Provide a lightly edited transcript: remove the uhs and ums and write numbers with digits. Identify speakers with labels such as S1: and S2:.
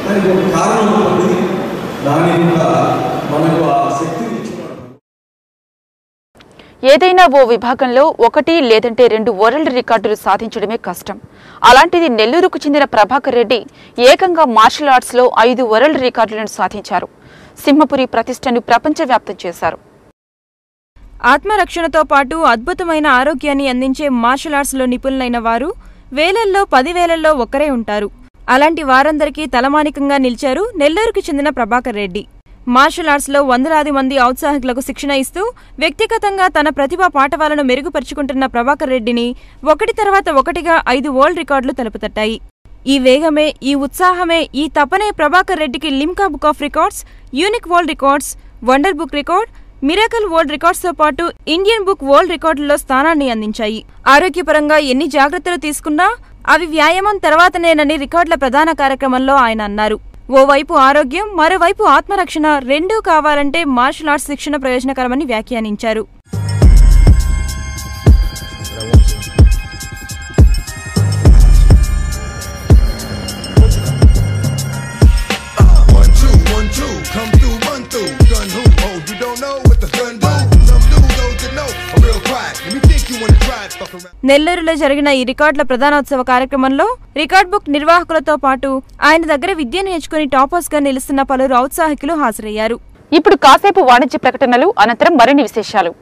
S1: దానికి ఒక కారణం ఉంటుంది. దాని మనకు ఆ శక్తి
S2: ఏదైనా ఓ విభాగంలో 1 లేదంటే 2 వరల్డ్ రికార్డులు సాధించడమే కష్టం. అలాంటిది నెల్లూరుకు చెందిన ప్రభాకర్ రెడ్డి ఏకంగా మార్షల్ ఆర్ట్స్ లో 5 వరల్డ్ రికార్డులను సాధించారు. సింహపురి ప్రతిష్టను ప్రపంచవ్యాప్తం చేశారు.
S3: ఆత్మరక్షణతో పాటు అద్భుతమైన ఆరోగ్యాన్ని అందించే మార్షల్ ఆర్ట్స్ లో నిపుణులైన వారు వేలల్లో 10,000ల్లో ఒక్కరే ఉంటారు. అలాంటి వారందరికీ తలమానికంగా నిలిచారు నెల్లూరుకు చెందిన ప్రభాకర్ రెడ్డి. మార్షల్ ఆర్ట్స్ లో వందలాది మంది ఔత్సాహికులకు శిక్షణ ఇస్తూ వ్యక్తిగతంగా తన ప్రతిభా పాఠవాలను మెరుగుపరుచుకుంటున్న ప్రభాకర్ రెడ్డిని ఒకటి తర్వాత ఒకటిగా 5 వరల్డ్ రికార్డులు తలుపుతట్టాయి. ఈ వేగమే, ఈ ఉత్సాహమే, ఈ తపనే ప్రభాకర్ రెడ్డికి Limca book of records, unique world records, wonder book record, miracle world records తో పాటు ఇండియన్ బుక్ వరల్డ్ రికార్డుల్లో స్థానాన్ని అందించాయి. ఆరోగ్యపరంగా ఎన్ని జాగ్రత్తలు తీసుకున్నా అవి వ్యాయామం తర్వాతనేనని రికార్డుల ప్రధాన కార్యక్రమంలో ఆయన అన్నారు. ఓవైపు ఆరోగ్యం, మరోవైపు ఆత్మరక్షణ రెండూ కావాలంటే మార్షల్ ఆర్ట్స్ శిక్షణ ప్రయోజనకరమని వ్యాఖ్యానించారు. నెల్లూరులో జరిగిన ఈ రికార్డుల ప్రధానోత్సవ కార్యక్రమంలో రికార్డ్ బుక్ నిర్వాహకులతో పాటు ఆయన దగ్గర విద్య నేర్చుకుని టాపర్స్ గా నిలుస్తున్న పలువురు ఔత్సాహికులు హాజరయ్యారు.
S2: ఇప్పుడు కాసేపు వాణిజ్య ప్రకటనలు, అనంతరం మరిన్ని విశేషాలు.